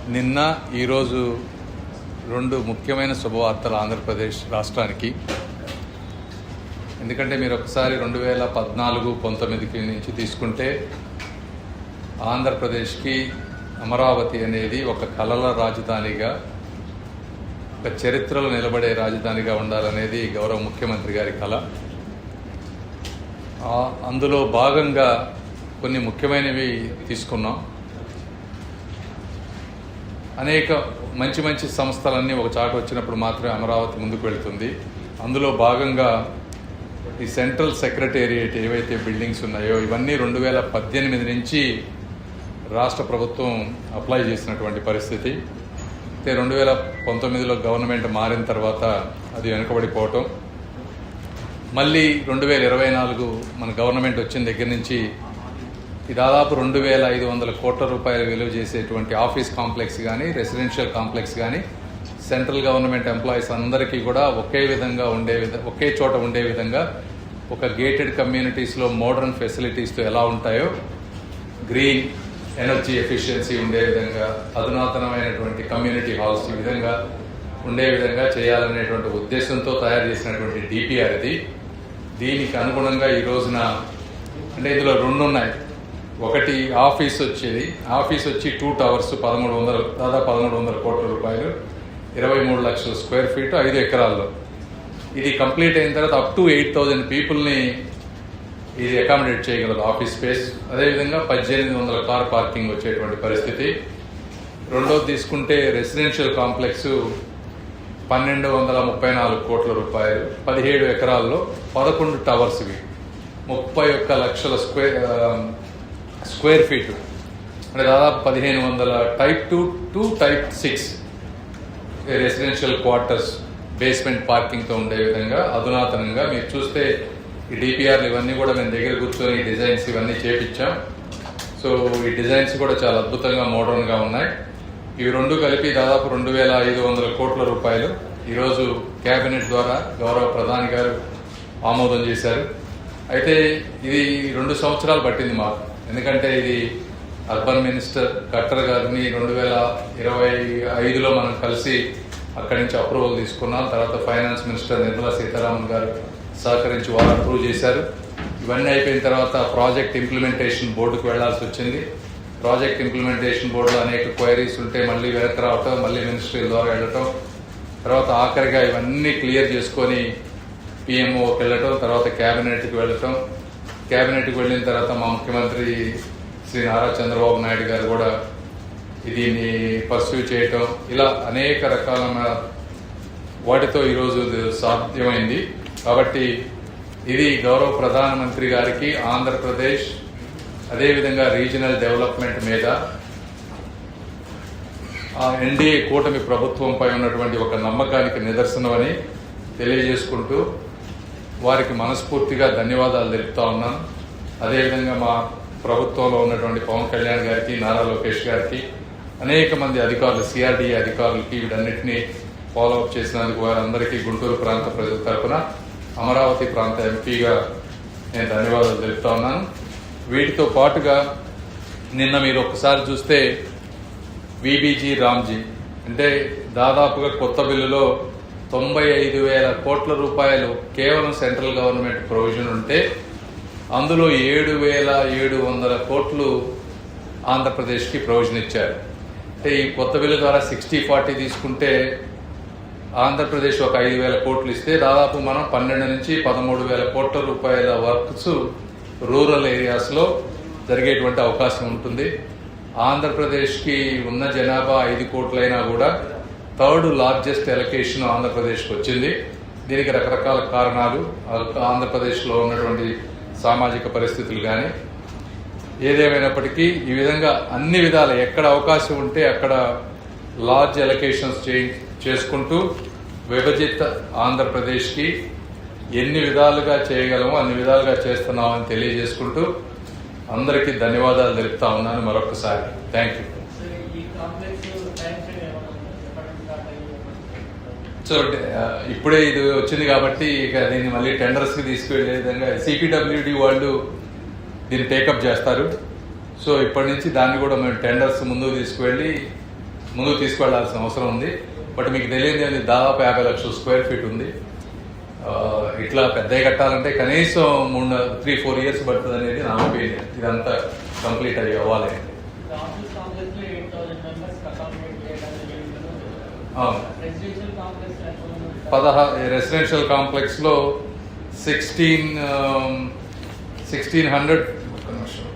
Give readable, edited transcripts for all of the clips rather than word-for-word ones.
నిన్న ఈరోజు రెండు ముఖ్యమైన శుభవార్తలు ఆంధ్రప్రదేశ్ రాష్ట్రానికి. ఎందుకంటే మీరు ఒకసారి 2014-19 నుంచి తీసుకుంటే ఆంధ్రప్రదేశ్కి అమరావతి అనేది ఒక కలల రాజధానిగా, ఒక చరిత్రలో నిలబడే రాజధానిగా ఉండాలనేది గౌరవ ముఖ్యమంత్రి గారి కళ. అందులో భాగంగా కొన్ని ముఖ్యమైనవి తీసుకున్నాం. అనేక మంచి సంస్థలన్నీ ఒక చాటు వచ్చినప్పుడు మాత్రమే అమరావతి ముందుకు వెళ్తుంది. అందులో భాగంగా ఈ సెంట్రల్ సెక్రటేరియట్ ఏవైతే బిల్డింగ్స్ ఉన్నాయో ఇవన్నీ 2018 నుంచి రాష్ట్ర ప్రభుత్వం అప్లై చేసినటువంటి పరిస్థితి. అయితే 2019లో గవర్నమెంట్ మారిన తర్వాత అది వెనుకబడిపోవటం, మళ్ళీ 2024 మన గవర్నమెంట్ వచ్చిన దగ్గర నుంచి ఈ దాదాపు 2,500 కోట్ల రూపాయలు విలువ చేసేటువంటి ఆఫీస్ కాంప్లెక్స్ కానీ, రెసిడెన్షియల్ కాంప్లెక్స్ కానీ సెంట్రల్ గవర్నమెంట్ ఎంప్లాయీస్ అందరికీ కూడా ఒకే చోట ఉండే విధంగా ఒక గేటెడ్ కమ్యూనిటీస్లో మోడర్న్ ఫెసిలిటీస్తో ఎలా ఉంటాయో, గ్రీన్ ఎనర్జీ ఎఫిషియన్సీ ఉండే విధంగా, అధునాతనమైనటువంటి కమ్యూనిటీ హాల్స్ ఈ విధంగా ఉండే విధంగా చేయాలనేటువంటి ఉద్దేశంతో తయారు చేసినటువంటి డిపిఆర్ ఇది. దీనికి అనుగుణంగా ఈ రోజున అంటే ఇందులో రెండు ఉన్నాయి. ఒకటి ఆఫీస్ వచ్చి 2 టవర్స్ దాదాపు 1,300 కోట్ల రూపాయలు, 23 లక్షల స్క్వేర్ ఫీట్, 5 ఎకరాల్లో. ఇది కంప్లీట్ అయిన తర్వాత అప్ టు 8,000 పీపుల్ని ఇది అకామిడేట్ చేయగలదు ఆఫీస్ స్పేస్. అదేవిధంగా 1,800 కార్ పార్కింగ్ వచ్చేటువంటి పరిస్థితి. రెండోది తీసుకుంటే రెసిడెన్షియల్ కాంప్లెక్స్ 1,234 కోట్ల రూపాయలు, 17 ఎకరాల్లో 11 టవర్స్, 31 లక్షల స్క్వేర్ ఫీట్, అంటే దాదాపు 1,500 type 2 to type 6 residential quarters, basement పార్కింగ్తో ఉండే విధంగా అధునాతనంగా. మీరు చూస్తే ఈ డిపిఆర్లు ఇవన్నీ కూడా మేము దగ్గర కూర్చొని డిజైన్స్ ఇవన్నీ చేపించాం. సో ఈ డిజైన్స్ కూడా చాలా అద్భుతంగా మోడర్న్గా ఉన్నాయి. ఇవి రెండు కలిపి దాదాపు 2,500 కోట్ల రూపాయలు ఈరోజు కేబినెట్ ద్వారా గౌరవ ప్రధాని గారు ఆమోదం చేశారు. అయితే ఇది 2 సంవత్సరాలు పట్టింది మాకు, ఎందుకంటే ఇది అర్బన్ మినిస్టర్ ఖట్టర్ గారిని 2025లో మనం కలిసి అక్కడి నుంచి అప్రూవల్ తీసుకున్నాం. తర్వాత ఫైనాన్స్ మినిస్టర్ నిర్మలా సీతారామన్ గారు సహకరించి వారు అప్రూవ్ చేశారు. ఇవన్నీ అయిపోయిన తర్వాత ప్రాజెక్ట్ ఇంప్లిమెంటేషన్ బోర్డుకు వెళ్లాల్సి వచ్చింది. ప్రాజెక్ట్ ఇంప్లిమెంటేషన్ బోర్డులో అనేక క్వైరీస్ ఉంటే మళ్ళీ వెనక్కి రావటం, మళ్ళీ మినిస్ట్రీ ద్వారా వెళ్ళటం, తర్వాత ఆఖరిగా ఇవన్నీ క్లియర్ చేసుకొని పిఎంఓకి వెళ్ళటం, తర్వాత క్యాబినెట్కి వెళ్ళటం. క్యాబినెట్కి వెళ్ళిన తర్వాత మా ముఖ్యమంత్రి శ్రీ నారా చంద్రబాబు నాయుడు గారు కూడా దీన్ని పర్సూ చేయటం, ఇలా అనేక రకాలైన వాటితో ఈరోజు సాధ్యమైంది. కాబట్టి ఇది గౌరవ ప్రధానమంత్రి గారికి ఆంధ్రప్రదేశ్ అదేవిధంగా రీజనల్ డెవలప్మెంట్ మీద ఆ ఎన్డీఏ కూటమి ప్రభుత్వంపై ఉన్నటువంటి ఒక నమ్మకానికి నిదర్శనమని తెలియజేసుకుంటూ వారికి మనస్ఫూర్తిగా ధన్యవాదాలు తెలుపుతా ఉన్నాను. అదేవిధంగా మా ప్రభుత్వంలో ఉన్నటువంటి పవన్ కళ్యాణ్ గారికి, నారా లోకేష్ గారికి, అనేక మంది అధికారులు, సిఆర్డీఏ అధికారులకి వీటన్నిటినీ ఫాలోఅప్ చేసినందుకు వారందరికీ గుంటూరు ప్రాంత ప్రజల తరఫున, అమరావతి ప్రాంత ఎంపీగా నేను ధన్యవాదాలు తెలుపుతా ఉన్నాను. వీటితో పాటుగా నిన్న మీరు ఒకసారి చూస్తే విబిజీ రామ్జీ అంటే దాదాపుగా కొత్త బిల్లులో 95,000 కోట్ల రూపాయలు కేవలం సెంట్రల్ గవర్నమెంట్ ప్రొవిజన్ ఉంటే అందులో 7,700 కోట్లు ఆంధ్రప్రదేశ్కి ప్రొవిజన్ ఇచ్చారు. అంటే ఈ కొత్త బిల్లు ద్వారా 60-40 తీసుకుంటే ఆంధ్రప్రదేశ్ ఒక 5,000 కోట్లు ఇస్తే దాదాపు మనం 12 నుంచి 13,000 కోట్ల రూపాయల వర్క్స్ రూరల్ ఏరియాస్లో జరిగేటువంటి అవకాశం ఉంటుంది. ఆంధ్రప్రదేశ్కి ఉన్న జనాభా 5 కోట్లైనా కూడా 3rd లార్జెస్ట్ ఎలకేషన్ ఆంధ్రప్రదేశ్కి వచ్చింది. దీనికి రకరకాల కారణాలు, ఆంధ్రప్రదేశ్లో ఉన్నటువంటి సామాజిక పరిస్థితులు కానీ, ఏదేమైనప్పటికీ ఈ విధంగా అన్ని విధాలు ఎక్కడ అవకాశం ఉంటే అక్కడ లార్జ్ ఎలకేషన్స్ చేసుకుంటూ విభజిత ఆంధ్రప్రదేశ్కి ఎన్ని విధాలుగా చేయగలమో అన్ని విధాలుగా చేస్తున్నామని తెలియజేసుకుంటూ అందరికీ ధన్యవాదాలు తెలుపుతా ఉన్నాను మరొకసారి. Thank you. సో ఇప్పుడే ఇది వచ్చింది కాబట్టి ఇక దీన్ని మళ్ళీ టెండర్స్కి తీసుకువెళ్ళే విధంగా సిపిడబ్ల్యూడి వాళ్ళు దీన్ని టేకప్ చేస్తారు. సో ఇప్పటి నుంచి దాన్ని కూడా మేము టెండర్స్ ముందుకు తీసుకువెళ్ళి ముందుకు తీసుకెళ్లాల్సిన అవసరం ఉంది. బట్ మీకు తెలియదు, దాదాపు 50 లక్షల స్క్వేర్ ఫీట్ ఉంది. ఇట్లా పెద్దవి కట్టాలంటే కనీసం 3-4 ఇయర్స్ పడుతుంది అనేది నా ఒపీనియన్. ఇదంతా కంప్లీట్ అవ్వాలి. రెసిడెన్షియల్ కాంప్లెక్స్ లో 1600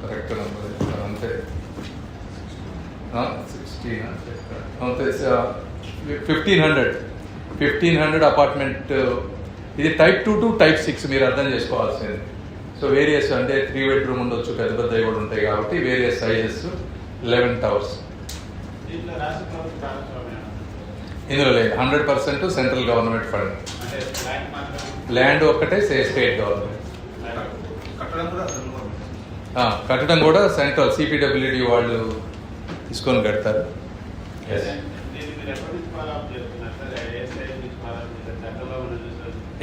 కరెక్ట్ నెంబర్ అంతే 1500 అపార్ట్మెంట్. ఇది టైప్ 2 to టైప్ 6 మీరు అర్థం చేసుకోవాల్సింది. సో వేరియస్ అంటే 3 బెడ్రూమ్ ఉండొచ్చు, పెద్ద పెద్దవి కూడా ఉంటాయి కాబట్టి వేరియస్ సైజెస్, 11 టవర్స్. ఇందులో లేదు, 100% సెంట్రల్ గవర్నమెంట్ ఫండ్. ల్యాండ్ ఒక్కటే స్టేట్ గవర్నమెంట్. కట్టడం కూడా సెంట్రల్ CPWD వాళ్ళు తీసుకొని కడతారు.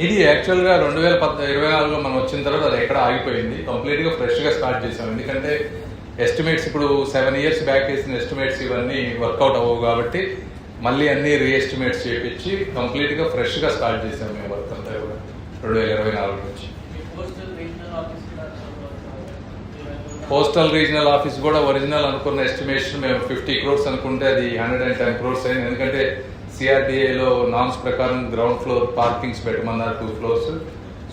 ఇది యాక్చువల్గా 2024లో మనం వచ్చిన తర్వాత అది ఎక్కడ ఆగిపోయింది. కంప్లీట్గా ఫ్రెష్గా స్టార్ట్ చేసాం. ఎందుకంటే ఎస్టిమేట్స్ ఇప్పుడు 7 years బ్యాక్ వేసిన ఎస్టిమేట్స్ ఇవన్నీ వర్కౌట్ అవ్వవు కాబట్టి మళ్ళీ అన్ని రీఎస్టిమేట్స్ చేపించి కంప్లీట్గా ఫ్రెష్గా స్టార్ట్ చేసాం మేము వర్క్ అంతా కూడా 2024 నుంచి. పోస్టల్ రీజనల్ ఆఫీస్ కూడా ఒరిజినల్ అనుకున్న ఎస్టిమేషన్ మేము 50 crores అనుకుంటే అది 110 crores అయింది. ఎందుకంటే CRDAలో నామ్స్ ప్రకారం గ్రౌండ్ ఫ్లోర్ పార్కింగ్స్ పెట్టమన్నారు 2 floors.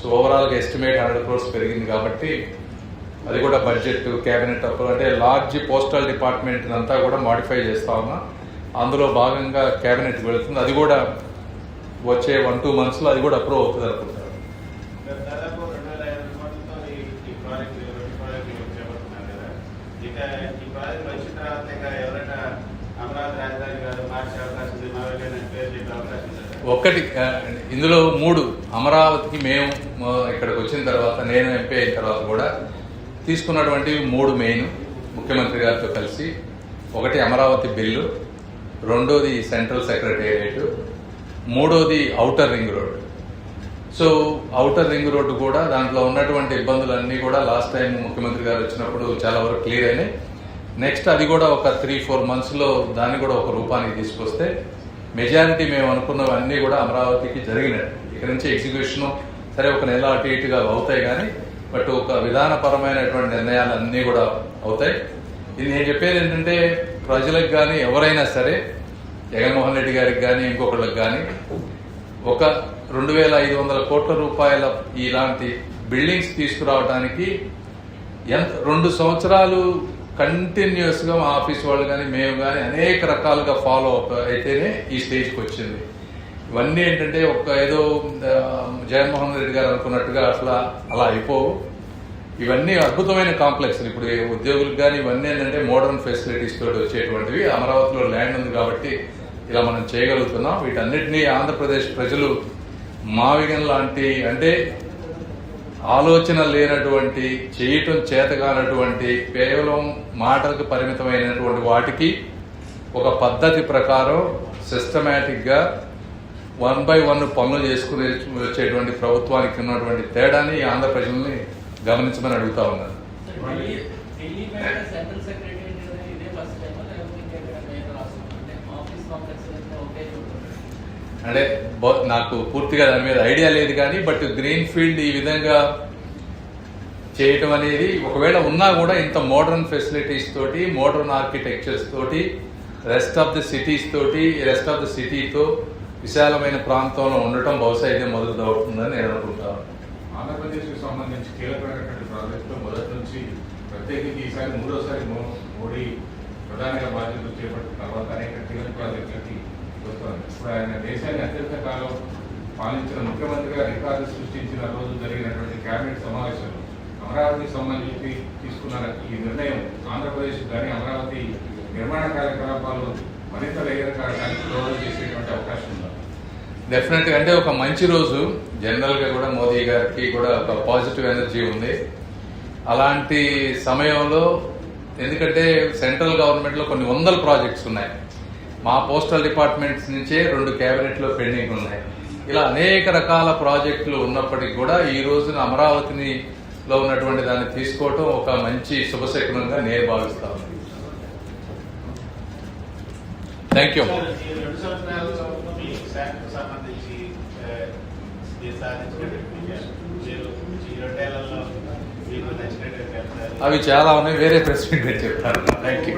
సో ఓవరాల్గా ఎస్టిమేట్ 100 crores పెరిగింది కాబట్టి అది కూడా బడ్జెట్ క్యాబినెట్ అప్రూవ్ అంటే లార్జ్ పోస్టల్ డిపార్ట్మెంట్ అంతా కూడా మాడిఫై చేస్తా ఉన్నా. అందులో భాగంగా క్యాబినెట్ వెళుతుంది. అది కూడా వచ్చే 1-2 months లో అది కూడా అప్రూవ్ అవుతుంది అనుకుంటారు. ఒక్కటి ఇందులో 3 అమరావతికి మేము ఇక్కడికి వచ్చిన తర్వాత, నేను ఎంపీ అయిన తర్వాత కూడా తీసుకున్నటువంటి 3 మెయిన్ ముఖ్యమంత్రి గారితో కలిసి. ఒకటి అమరావతి బిల్లు, రెండోది సెంట్రల్ సెక్రటేరియట్, మూడోది outer ring road. So outer ring road కూడా దాంట్లో ఉన్నటువంటి ఇబ్బందులన్నీ కూడా లాస్ట్ టైం ముఖ్యమంత్రి గారు వచ్చినప్పుడు చాలా వరకు క్లియర్ అయినాయి. నెక్స్ట్ అది కూడా ఒక 3-4 months లో దాన్ని కూడా ఒక రూపానికి తీసుకొస్తే మెజారిటీ మేము అనుకున్నవన్నీ కూడా అమరావతికి జరిగినట్టు. ఇక్కడ నుంచి ఎగ్జిక్యూషన్ సరే ఒక నెల అటు ఇటుగా అవుతాయి కానీ బట్ ఒక విధానపరమైనటువంటి నిర్ణయాలు అన్నీ కూడా అవుతాయి. ఇది నేను చెప్పేది ఏంటంటే ప్రజలకు కానీ ఎవరైనా సరే, జగన్మోహన్ రెడ్డి గారికి కానీ ఇంకొకళ్ళకి కానీ ఒక 2,500 కోట్ల రూపాయల ఇలాంటి బిల్డింగ్స్ తీసుకురావడానికి 2 సంవత్సరాలు కంటిన్యూస్ గా మా ఆఫీస్ వాళ్ళు కానీ మేము కానీ అనేక రకాలుగా ఫాలో అప్ అయితేనే ఈ స్టేజ్కి వచ్చింది. ఇవన్నీ ఏంటంటే ఏదో జగన్మోహన్ రెడ్డి గారు అనుకున్నట్టుగా అలా అయిపోవు. ఇవన్నీ అద్భుతమైన కాంప్లెక్స్. ఇప్పుడు ఉద్యోగులకు కానీ ఇవన్నీ ఏంటంటే మోడర్న్ ఫెసిలిటీస్ తోటి వచ్చేటువంటివి. అమరావతిలో ల్యాండ్ ఉంది కాబట్టి ఇలా మనం చేయగలుగుతున్నాం. వీటన్నిటినీ ఆంధ్రప్రదేశ్ ప్రజలు మావిగన్ లాంటి అంటే ఆలోచన లేనటువంటి, చేయటం చేతగానటువంటి, కేవలం మాటలకు పరిమితమైనటువంటి వాటికి ఒక పద్ధతి ప్రకారం సిస్టమేటిక్ గా 1 by 1 పనులు చేసుకుని వచ్చేటువంటి ప్రభుత్వానికి ఉన్నటువంటి తేడాని ఆంధ్ర ప్రజల్ని గమనించమని అడుగుతా ఉన్నాను. అంటే నాకు పూర్తిగా దాని మీద ఐడియా లేదు కానీ బట్ గ్రీన్ ఫీల్డ్ ఈ విధంగా చేయటం అనేది ఒకవేళ ఉన్నా కూడా ఇంత మోడర్న్ ఫెసిలిటీస్ తోటి, మోడర్న్ ఆర్కిటెక్చర్స్ తోటి, రెస్ట్ ఆఫ్ ది సిటీతో విశాలమైన ప్రాంతంలో ఉండటం బహుశా ఇదే మొదలుదవుతుందని నేను అనుకుంటాను. ఆంధ్రప్రదేశ్కి సంబంధించి కీలకమైనటువంటి ప్రాజెక్టులో మొదటి నుంచి ప్రత్యేకించి ఈసారి 3వసారి మోడీ ప్రధానిగా బాధ్యతలు చేపట్టిన తర్వాత అనేక కీలక ప్రాజెక్టులకి వస్తుంది. ఇప్పుడు ఆయన దేశాన్ని అత్యంత కాలం పాలించిన ముఖ్యమంత్రిగా రికార్డు సృష్టించిన రోజు జరిగినటువంటి కేబినెట్ సమావేశంలో అమరావతికి సంబంధించి తీసుకున్న ఈ నిర్ణయం ఆంధ్రప్రదేశ్ కానీ అమరావతి నిర్మాణ కార్యకలాపాలు మరింత వేగంగా కావడానికి దోహదం చేసేటువంటి అవకాశం ఉంది. డెఫినెట్ గా అంటే ఒక మంచి రోజు. జనరల్ గా కూడా మోదీ గారికి కూడా ఒక పాజిటివ్ ఎనర్జీ ఉంది అలాంటి సమయంలో. ఎందుకంటే సెంట్రల్ గవర్నమెంట్ లో కొన్ని 100 ప్రాజెక్ట్స్ ఉన్నాయి. మా పోస్టల్ డిపార్ట్మెంట్స్ నుంచే 2 క్యాబినెట్ లో పెండింగ్ ఉన్నాయి. ఇలా అనేక రకాల ప్రాజెక్టులు ఉన్నప్పటికీ కూడా ఈ రోజున అమరావతిని లో ఉన్నటువంటి దాన్ని తీసుకోవటం ఒక మంచి శుభశకునంగా నేను భావిస్తాను. Thank you. సార్, ఈ 2 సంవత్సరాల్లో మీ శాఖకు సంబంధించి మీరు సాధించినటువంటి విజయాలు, మీరు ఈ 2 ఏళ్లలో మీకు నచ్చినటువంటి అవి చాలా ఉన్నాయి, వేరే ప్రెసిడెంట్ చెప్తారు. Thank you.